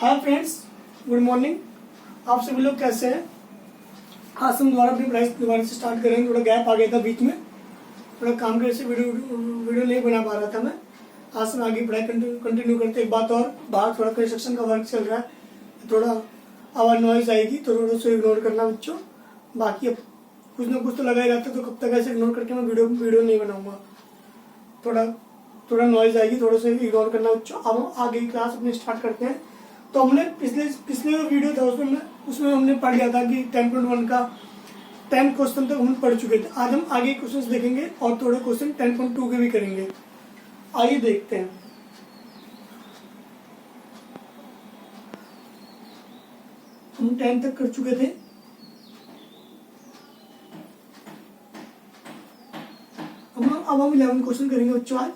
Hi friends, good morning. आप सभी लोग कैसे हैं? आज हम दोबारा अपनी पढ़ाई दोबारा से स्टार्ट करेंगे। थोड़ा गैप आ गया था बीच में, थोड़ा काम की वजह से वीडियो नहीं बना पा रहा था मैं। आज हम आगे पढ़ाई कंटिन्यू करते। एक बात और, बाहर थोड़ा कंस्ट्रक्शन का वर्क चल रहा है, थोड़ा आवाज़ नॉइज आएगी तो थोड़ा उसको इग्नोर करना बच्चों। बाकी अब कुछ ना कुछ तो लगा ही रहता है, तो कब तक ऐसे इग्नोर करके मैं वीडियो नहीं बनाऊंगा। थोड़ा नॉइज आएगी, थोड़ा सा इग्नोर करना बच्चों। अब हम आगे की क्लास अपनी स्टार्ट करते हैं। तो हमने पिछले जो वीडियो था उसमें हमने पढ़ लिया था कि 10.1 का 10 क्वेश्चन तक हम पढ़ चुके थे। आज हम आगे क्वेश्चंस देखेंगे और थोड़े क्वेश्चन 10.2 के भी करेंगे। आइए देखते हैं। हम 10 तक कर चुके थे। अब हम 11 क्वेश्चन करेंगे बच्चों आज।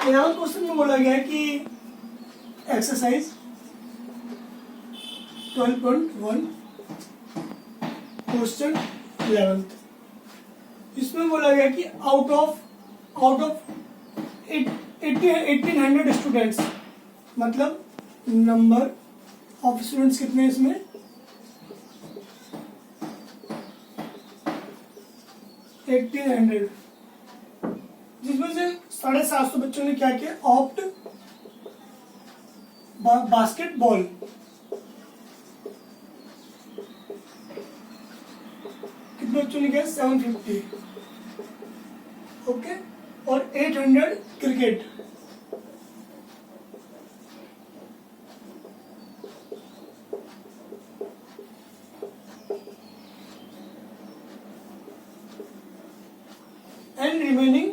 यहाँ क्वेश्चन में बोला गया है कि एक्सरसाइज 12.1 क्वेश्चन 11, इसमें बोला गया कि आउट ऑफ 1800 स्टूडेंट्स, मतलब नंबर ऑफ स्टूडेंट्स कितने इसमें 1800, जिसमें से 750 बच्चों ने क्या किया, ऑप्ट बास्केटबॉल। कितने बच्चों ने किया, 750। ओके, और 800 cricket. And remaining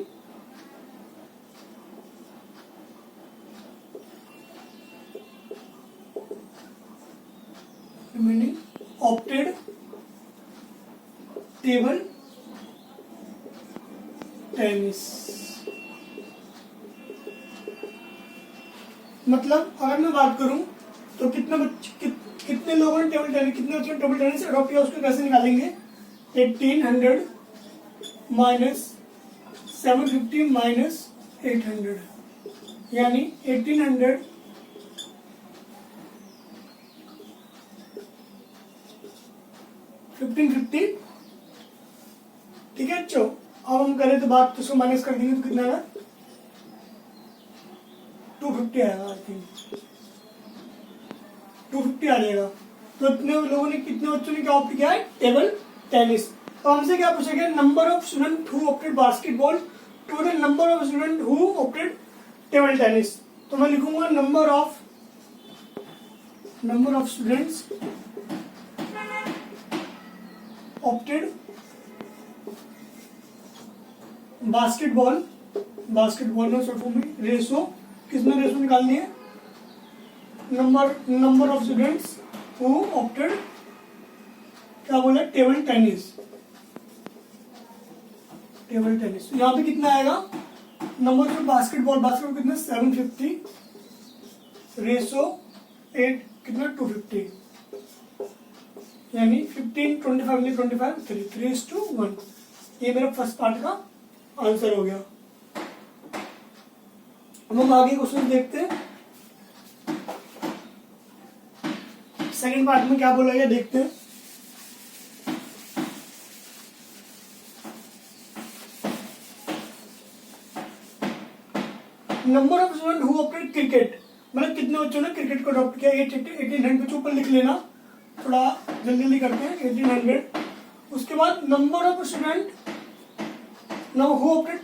opted table tennis. मतलब अगर मैं बात करूं तो कितने लोगों ने टेबल टेनिस, कितने बच्चों ने टेबल टेनिस अडॉप्ट किया, उसको कैसे निकालेंगे। 1800 माइनस 750 माइनस 800, यानी 1800 1550। ठीक है बच्चों, अब हम करें तो बात, तो उसको माइनस कर देंगे तो कितना आएगा, 250 आएगा। आई थिंक 250 आ जाएगा। तो इतने लोगों ने, कितने बच्चों ने क्या ऑप्ट किया है, टेबल टेनिस। तो हमसे क्या पूछा गया, number of student who opted basketball to the number of student who opted table tennis. तो मैं लिखूंगा number of students opted basketball में शॉर्ट फॉर्म में रेशो, किसमें रेशो निकालनी है, number of students who opted, क्या बोला, टेबल टेनिस। यहाँ पे कितना आएगा, नंबर ऑफ बास्केटबॉल कितना 750 रेशो 8 कितना 250, यानी 15 25 25 3:1। ये मेरा फर्स्ट पार्ट का आंसर हो गया। अब हम आगे क्वेश्चन देखते हैं। सेकंड पार्ट में क्या बोला गया देखते हैं। Number of student who opted cricket, मतलब कितने बच्चों ने क्रिकेट को अडॉप्ट किया। 1800 के ऊपर लिख लेना, थोड़ा जल्दी करते हैं। 1800, उसके बाद number of student who opted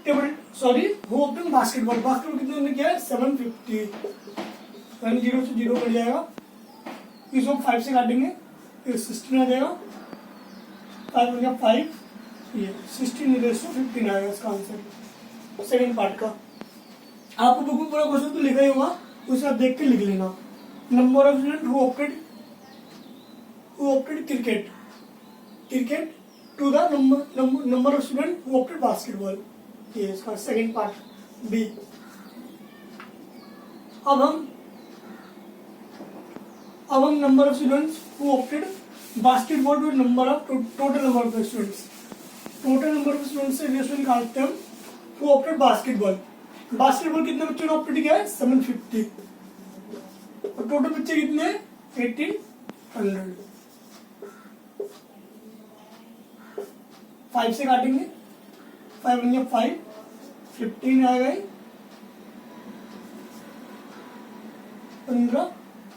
basketball कितने ने किया है, 750, यानी 0 से 0 बढ़ जाएगा। इसको 5 से काटेंगे फिर 16 आ जाएगा, 5 बन गया 5, ये 16:15 आएगा इसका आंसर सेकंड पार्ट का। आपको बुक में पूरा क्वेश्चन तो लिखा ही होगा, उसे आप देख के लिख लेना। Number of student who opted cricket to the number of student who opted basketball. ये इसका सेकंड पार्ट बी। अब हम number of students who opted basketball to number of total number of students. Total number of students से ratio निकालते हैं हम who opted basketball. Basketball कितने बच्चों ने ऑप्टेड किया है? 750। और टोटल बच्चे कितने हैं? 1800। 5 से काटेंगे, 5 बन गया 5, 15 आ गए, 15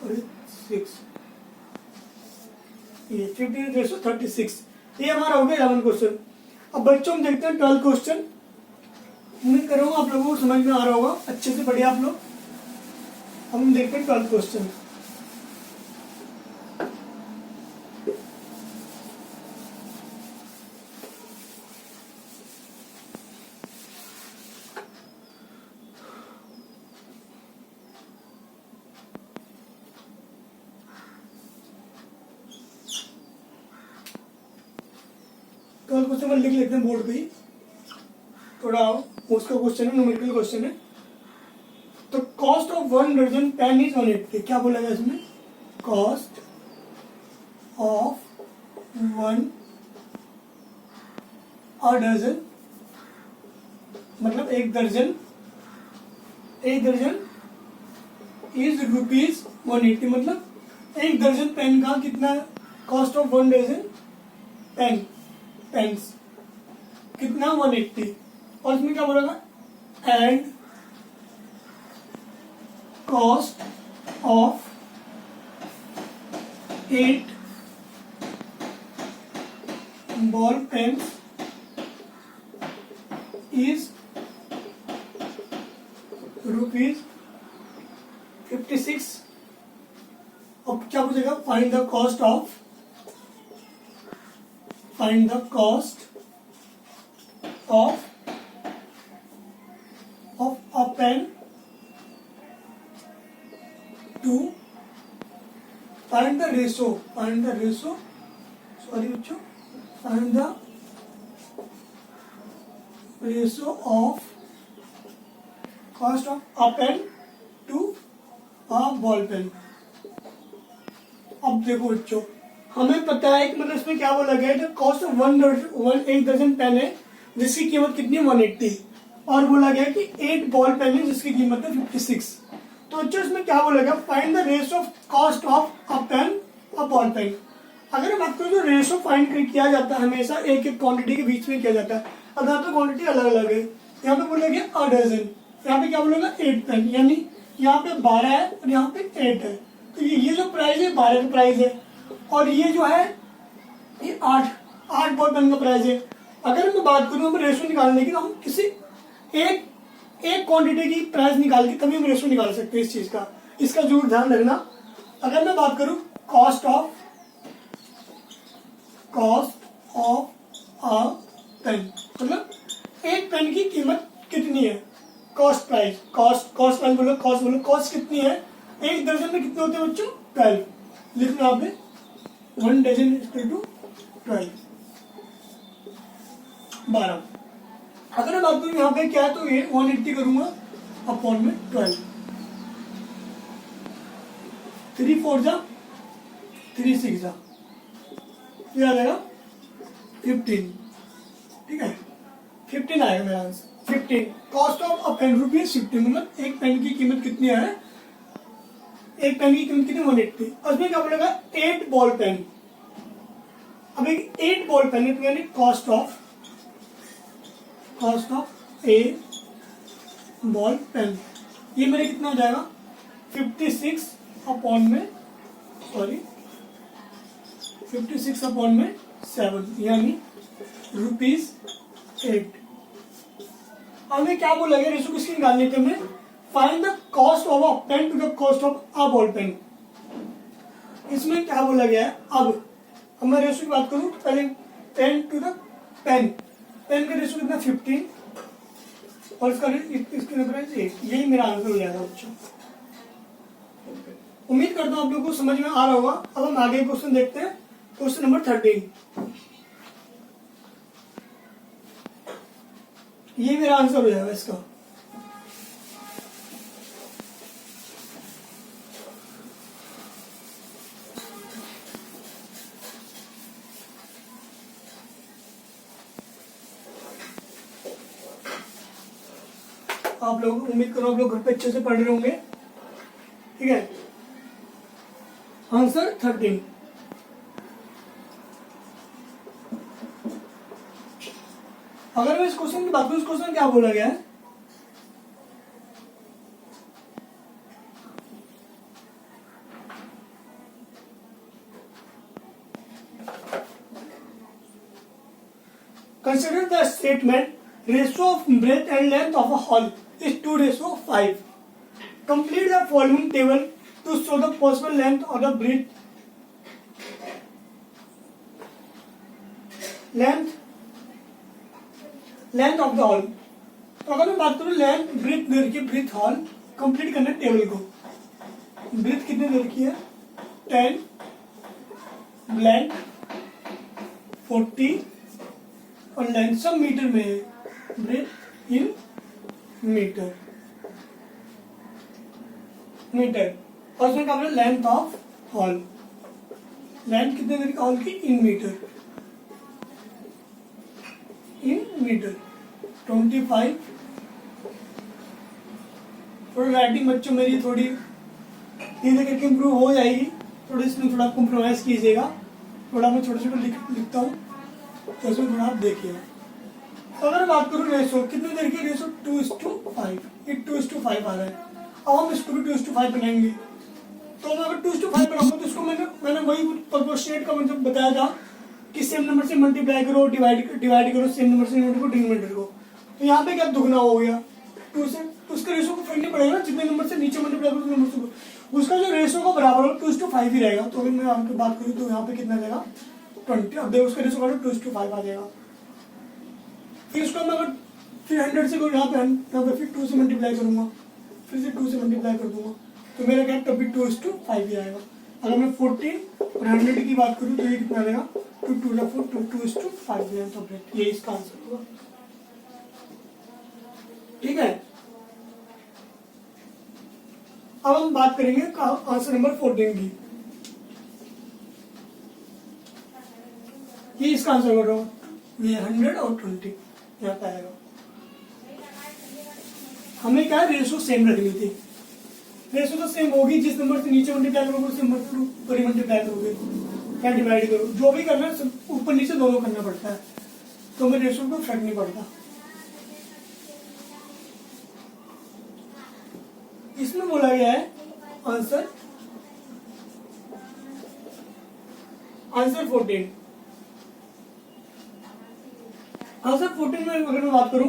और 6, ये 15:36। ये हमारा हो गया 11 क्वेश्चन। अब बच्चों हम देखते हैं 12 क्वेश्चन। उम्मीद करूंगा आप लोगों को समझ में आ रहा होगा अच्छे से, बढ़िया आप लोग। हम देखते हैं 12 क्वेश्चन। क्वेश्चन पर लिख लेते हैं बोर्ड पे ही, थोड़ा उसका क्वेश्चन है, न्यूमेरिकल क्वेश्चन है। तो कॉस्ट ऑफ 1 दर्जन पेन इज 180। क्या बोला गया इसमें? कॉस्ट ऑफ 1 दर्जन, मतलब एक दर्जन इज रुपीज 180। मतलब एक दर्जन पेन का कितना? कॉस्ट ऑफ 1 दर्जन पेन्स कितना? 180। और इसमें क्या बोलेगा? And cost of 8 ball pens is rupees 56। अब क्या पूछेगा? Find the cost of a pen to find the ratio of cost of a pen to a ball pen। अब देखो बच्चों, हमें पता है कि मतलब इसमें क्या बोला गया है? कॉस्ट ऑफ एक दर्जन पेन है जिसकी कीमत कितनी? 180। और बोला गया कि 8 बॉल पेन है जिसकी कीमत है 56। तो बच्चों इसमें क्या बोला गया? Find the ratio of cost of a pen a ball pen. अगर हम आपको जो रेशियो फाइंड किया जाता है हमेशा एक क्वांटिटी के बीच में किया जाता है। अब यहाँ पे क्वांटिटी अलग अलग है। यहाँ पे बोला गया अ डजन, यहाँ पे क्या बोलेगा? 8 पेन, यानी यहाँ पे 12 है और यहाँ पे 8 है। तो ये जो प्राइस है 12 का प्राइस है, और ये जो है ये 8 बॉल पेन का प्राइस है। अगर मैं बात करूँ हम रेशियो निकालने की, तो हम किसी एक क्वांटिटी की प्राइस निकाल के तभी हम रेशियो निकाल सकते हैं इस चीज का। इसका जरूर ध्यान रखना। अगर मैं बात करूँ कॉस्ट ऑफ अ पेन, मतलब एक पेन की कीमत कितनी है? कॉस्ट प्राइस, कॉस्ट बोलो, कॉस्ट कितनी है? एक दर्जन में कितने होते हैं बच्चों? 12। लिखना आप 1 डजन इक्वल टू 12, 12। अगर मैं बात करूँ यहाँ पे क्या है, तो ये 180 करूंगा अपॉन में 12। 3 4 जा 3 6 जा, ये आ जाएगा 15। ठीक है, 15 आएगा मेरा answer. 15 cost of a pen rupees 15, मतलब एक पेन की कीमत कितनी है? एक पेन की कीमत कितनी? 180। और इसमें क्या बोलेगा? 8 बॉल पेन। अब एक 8 बॉल पेन है तो यानी cost of a ball pen, ये मेरे कितना हो जाएगा? 56 अपॉन में 7, यानी रुपीज 8। हमें क्या बोला गया? रेशो किसकी निकालनी थी हमें? Find the cost of a pen to the cost of a ball pen. इसमें क्या बोला गया है? अब मैं रेशो की बात करूं तो पहले पेन टू द पेन का रेशो कितना? 15 और इसका इसकी रेफरेंस 8। यही मेरा आंसर हो जाएगा बच्चों। उम्मीद करता हूं आप लोगों को समझ में आ रहा होगा। अब हम आगे क्वेश्चन देखते हैं, क्वेश्चन नंबर 13। ये मेरा आंसर हो जाएगा इसका। आप लोग, उम्मीद करो आप लोग घर पे अच्छे से पढ़ रहे होंगे। ठीक है, आंसर 13। अगर मैं इस क्वेश्चन की बात करूं, इस क्वेश्चन क्या बोला गया है, consider the statement ratio of breadth and length of a hall is 2:5. Complete the following table to show the possible length of the length of the hall. तो अगर मैं बात करूं लेंथ ब्रीथ दे रखी है, ब्रीथ हॉल कंप्लीट करना है table को। ब्रीथ कितनी दे रखी है 10, लेंथ 40 और लेंथ सब मीटर में है, ब्रीथ इन मीटर और उसमें क्या लेंथ ऑफ हॉल, लेंथ कितने देर हॉल की इन मीटर 25। थोड़ा राइटिंग बच्चों मेरी थोड़ी धीरे करके इम्प्रूव हो जाएगी, थोड़ी इसमें थोड़ा कॉम्प्रोमाइज कीजिएगा। थोड़ा मैं छोटे छोटे लिखता हूँ तो इसमें थोड़ा आप देखिएगा। तो अगर बात करूँ रेशो, कितनी देर की रेशो 2:5, ये 2:5 आ रहा है। अब हम इसको भी 2:5 बनाएंगे। तो मैं अगर 2:5 बनाऊंगा तो इसको मैंने वही प्रोपोर्शनेट का मतलब बताया था कि सेम नंबर से मल्टीप्लाई करो, डिवाइड करो सेम नंबर से डिनोमिनेटर को। तो यहाँ पे क्या दुगना हो गया 2 से, तो उसके रेशो को फर्क नहीं पड़ेगा, जितने नंबर से नीचे मल्टीप्लाई करो नंबर से उसका जो रेशो का बराबर हो 2:5 ही रहेगा। तो अगर मैं आपकी बात करूँ तो यहाँ पे कितना रहेगा 20। अब देखो उसका रेशो का 2:5 आ जाएगा। फिर इसको मैं अगर फिर 100 से यहाँ पे फिर 2 से मल्टीप्लाई करूंगा, फिर से 2 से मल्टीप्लाई कर दूंगा, तो मेरा क्या तभी 2:5 ही आएगा। अगर मैं 14 और 100 की बात करूँ तो ये कितना आएगा 2 2 2:5 लेंथ ऑफ ब्रेथ, ये इसका आंसर होगा। ठीक है, अब हम बात करेंगे आंसर नंबर 14 की। ये इसका आंसर कर रहा हूँ, ये 100 और 20 यहाँ पे आएगा। हमें क्या रेशो सेम रखनी थी, रेशो तो सेम होगी, जिस नंबर से नीचे मल्टीप्लाई करोगे उस नंबर से ऊपर ही मल्टीप्लाई करोगे या डिवाइड करो, जो भी करना है ऊपर नीचे दोनों करना पड़ता है, तो हमें रेशो को फर्क नहीं पड़ता। इसमें बोला गया है आंसर 14। आंसर 14 में अगर मैं बात करूं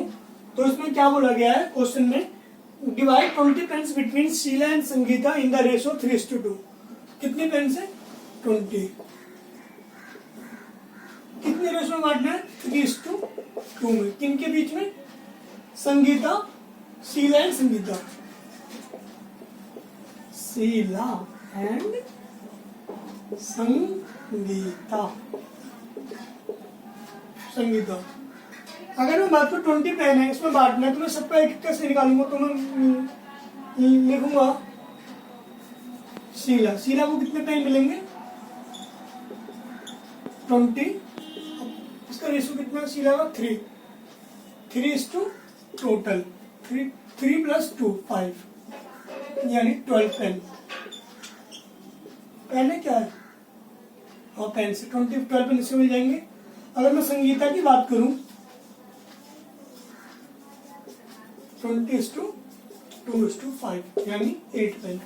तो इसमें क्या बोला गया है क्वेश्चन में, divide 20 pens between Sheela and Sangeeta in the ratio 3:2। कितने पेन्स है 20, कितने रेशो में बांटना है 3:2 में, किन के बीच में संगीता, शीला एंड संगीता, शीला एंड संगीता। अगर मैं बात करूं 20 पेन है, इसमें बांटना है, तो मैं सबका एक कैसे निकालूंगा, तो मैं लिखूंगा शीला को कितने पेन मिलेंगे 20, इसका रेशो कितना शीला का 3:3 टोटल 3 + 2 5 यानी 12 पेन। पेन है क्या है, और पेन से 12 पेन इससे मिल जाएंगे। अगर मैं संगीता की बात करूं 20:2:5 यानी 8 पेन।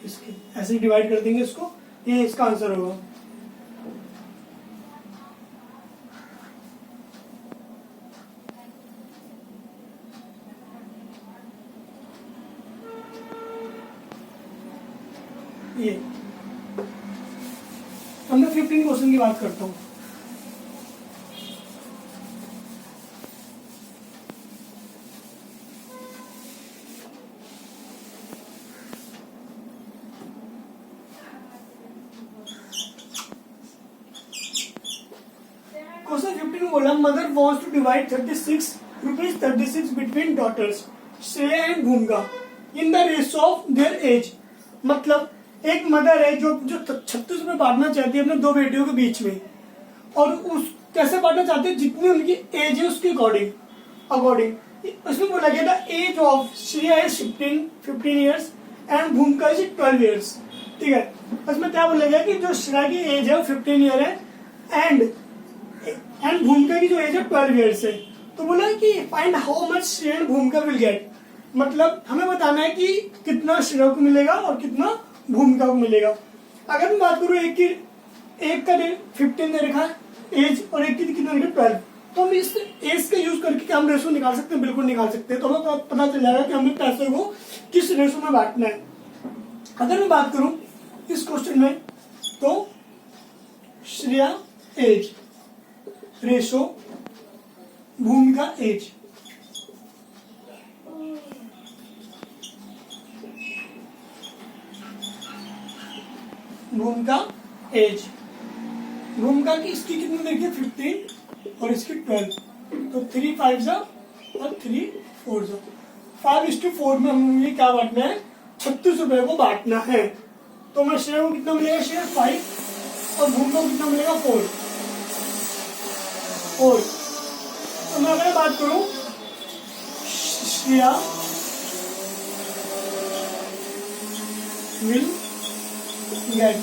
इसके ऐसे डिवाइड कर देंगे इसको, ये इसका आंसर होगा। ये अब मैं 15 क्वेश्चन की बात करता हूँ। इसमें बोला mother wants to divide 36 between daughters Shreya and Bhumika in the ratio of their age. मतलब एक मदर है जो 36 में बांटना चाहती है अपने दो बेटियों के बीच में, और उस कैसे बांटना चाहते हैं जितनी उनकी एज है उसके अकॉर्डिंग। इसमें बोला गया था age of Shreya is 15 years and Bhumika is 12 years. ठीक है, इसमें क्या बोला गया कि जो श्रेया की एज है वो 15 ईयर है एंड भूमिका की जो एज है 12 ईयर्स है। तो बोला कि find how much Shreya and भूमिका विल गेट, मतलब हमें बताना है कि कितना श्रेया को मिलेगा और कितना भूमिका को मिलेगा। अगर मैं बात करूँ एक का 15 दे रखा है एज और एक की कितना 12, तो हम इस एज का यूज करके क्या हम रेशो निकाल सकते हैं? बिल्कुल निकाल सकते हैं। तो हमें पता चल जाएगा कि हमें पैसे को किस रेशो में बांटना है। अगर मैं बात करूं इस क्वेश्चन में, तो श्रेया एज रेशो भूमिका एज, भूमिका की इसकी कितनी देखिए 15 और इसकी 12, तो 3 5 और 3 4 5:4 में हमें क्या बांटना है? 36 रुपए को बांटना है। तो मैं श्रेया को कितना मिलेगा? शेयर 5 और भूमिका को कितना मिलेगा? 4। तो मैं अगर बात करूं श्रेया विल गेट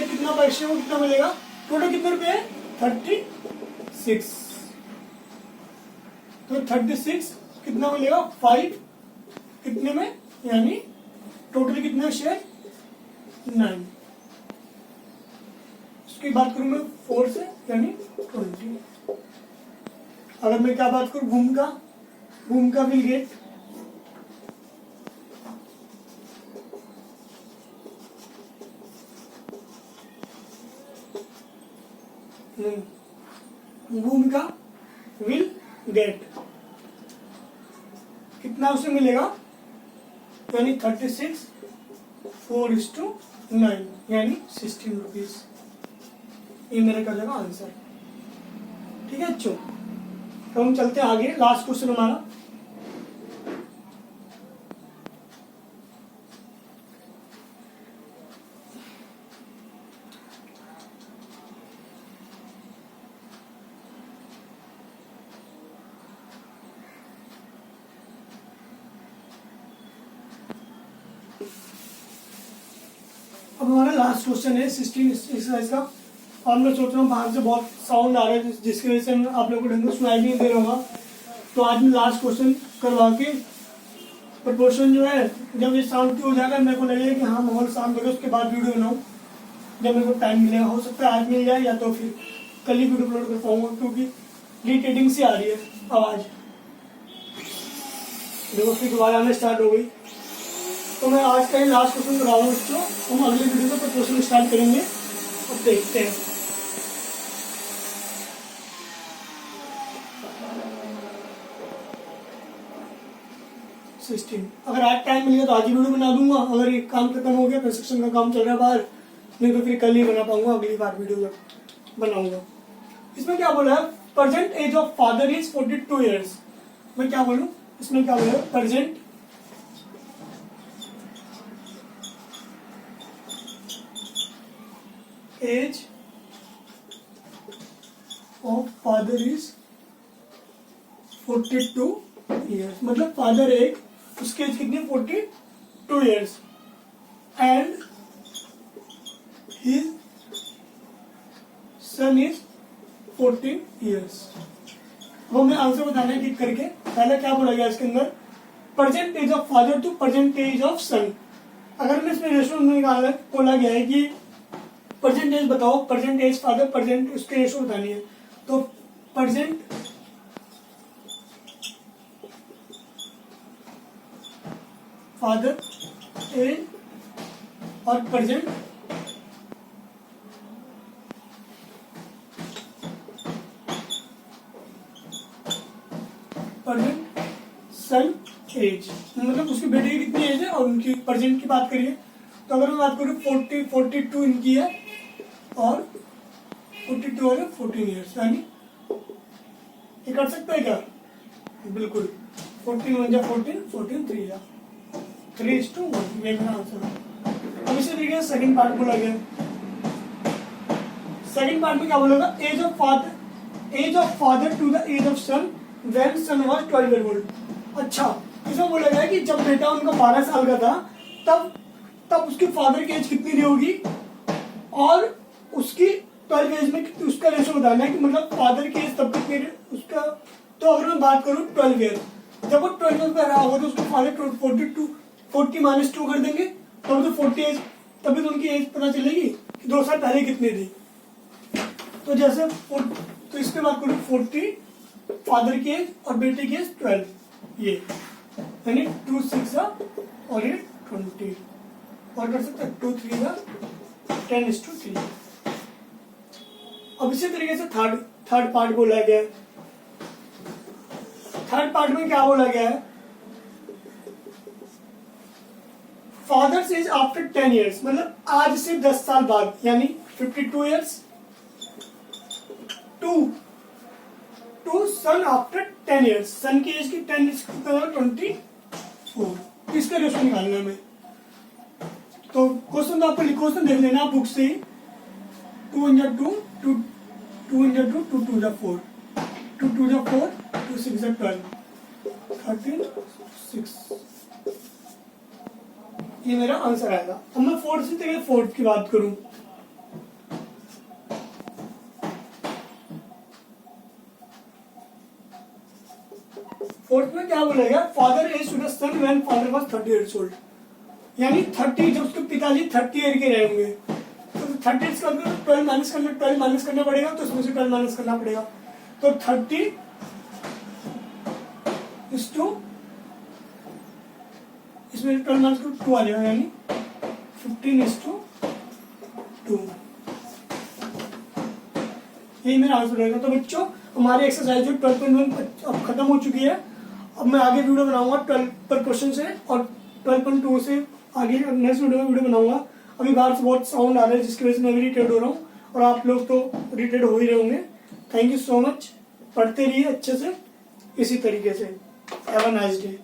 कितना पैसे को कितना मिलेगा? टोटल कितने रुपए है? 36। तो 36 कितना मिलेगा? 5 कितने में, यानी टोटल कितना शेयर? 9। उसकी बात करूं मैं 4 से, यानी 20। अगर मैं क्या बात करूं भूमिका विल गेट कितना उसे मिलेगा? यानी 36 4:9 यानी 16 रुपीज। ये मेरा कर देगा आंसर। ठीक है बच्चों, तो हम चलते हैं आगे। लास्ट क्वेश्चन हमारा, अब हमारा लास्ट क्वेश्चन है 16 एक्सरसाइज का। और मैं सोच रहा हूँ बाहर से बहुत साउंड आ रहा है जिसकी वजह से आप लोगों को ढंग से सुनाई नहीं दे रहा होगा। तो आज मैं लास्ट क्वेश्चन करवा के प्रपोर्शन जो है, जब ये साउंड हो जाएगा मेरे को लगेगा कि हाँ माहौल शांत हो गया, उसके बाद वीडियो बनाऊँ जब मेरे को टाइम मिलेगा। हो सकता है आज मिल जाए या तो फिर कल ही वीडियो अपलोड कर पाऊंगा, क्योंकि रिटेडिंग से आ रही है आवाज़। देखो फिर दोबारा आने स्टार्ट हो गई। तो मैं आज का ही लास्ट क्वेश्चन करा रहा हूँ बच्चों। हम अगले वीडियो में प्रपोर्शन स्टार्ट करेंगे और देखते हैं। अगर आज टाइम मिलेगा तो आज ही वीडियो बना दूंगा। अगर ये काम खत्म हो गया, कंस्ट्रक्शन का काम चल रहा है बाहर, नहीं तो फिर कल ही बना पाऊंगा, अगली बार वीडियो जब बनाऊंगा। इसमें क्या बोला है? Present age of father is 42 years. मैं क्या बोलूं इसमें? क्या बोला है? Present age of father is 42 years. मतलब फादर एक, उसकी एज कितनी? 42 years and his son is 14 years. वो हमें आंसर बताना है टिक करके। पहले क्या बोला गया इसके अंदर? Present age of father to present age of son. अगर मैं इसमें रेशो निकालना, बोला गया है कि प्रेजेंट एज बताओ, प्रेजेंट एज फादर, प्रेजेंट उसके रेशो बतानी है। तो प्रेजेंट फादर एज और प्रेजेंट सन एज, मतलब उसकी बेटे की कितनी एज है और उनकी प्रेजेंट की बात करिए। तो अगर मैं बात करूँ 42 इनकी है और 42 हो गया 14 ईयर्स, यानी ये कर सकते हैं क्या? बिल्कुल। 14 1 जा 14, 14 3 जा 3:1, ये मेरा आंसर है। अब इसी तरीके से सेकंड पार्ट बोला गया। सेकंड पार्ट में क्या बोलेगा? Age of father to the age of son when son was 12 year old. अच्छा, इसमें बोला गया कि जब बेटा उनका 12 साल का था तब उसके फादर की एज कितनी रही होगी, और उसकी 12 एज में उसका रेशो बताना है कि मतलब फादर की एज तब कितनी उसका। तो अगर मैं बात करूं 12 ईयर, जब वो 12 ईयर पे रहा होगा तो उसके फादर 40 माइनस 2 कर देंगे, तब तो 40 एज, तभी तो उनकी एज पता चलेगी कि 2 साल पहले कितनी थी। तो जैसे तो इसके बात करूं 40 फादर की एज और बेटे की एज 12, ये यानी 2 6 और ये 20, और कर सकते हैं 2 3 10:3। अब इसी तरीके से थर्ड पार्ट बोला गया है। थर्ड पार्ट में क्या बोला गया है? फादर्स एज आफ्टर 10 ईयर्स, मतलब आज से 10 साल बाद, यानी 52 years to son after 10 years. Son की एज की 10 ईयर्स कितना होगा? 24। इसका रेशो निकालना है हमें। तो क्वेश्चन तो आपको क्वेश्चन देख लेना बुक से ही। 2 1 जा 2, 2 1 जा 2, 2 2 जा 4, 2 2 जा 4, 2 6 जा 12, 13 6, ये मेरा आंसर आएगा। अब मैं फोर्थ की बात करूं, फोर्थ में क्या बोलेगा? Father age to the son when father was 30 years old, यानी 30 जब उसके पिताजी 30 ईयर के रहेंगे तो 30 का 12 माइनस करना पड़ेगा, तो उसमें से 12 माइनस करना पड़ेगा। तो 30 इस टू, इसमें 12 माइनस 2 आ जाएगा, यानी 15:2। यही मेरा आंसर रहेगा। तो बच्चों हमारी एक्सरसाइज जो 12.1 अब खत्म हो चुकी है। अब मैं आगे वीडियो बनाऊंगा 12 पर क्वेश्चन से, और 12.2 से आगे नेक्स्ट वीडियो बनाऊंगा। अभी बाहर से बहुत साउंड आ रहा है जिसकी वजह से मैं भी इरिटेट हो रहा हूँ, और आप लोग तो इरिटेट हो ही रहे होंगे। Thank you so much. पढ़ते रहिए अच्छे से इसी तरीके से। Have a nice day.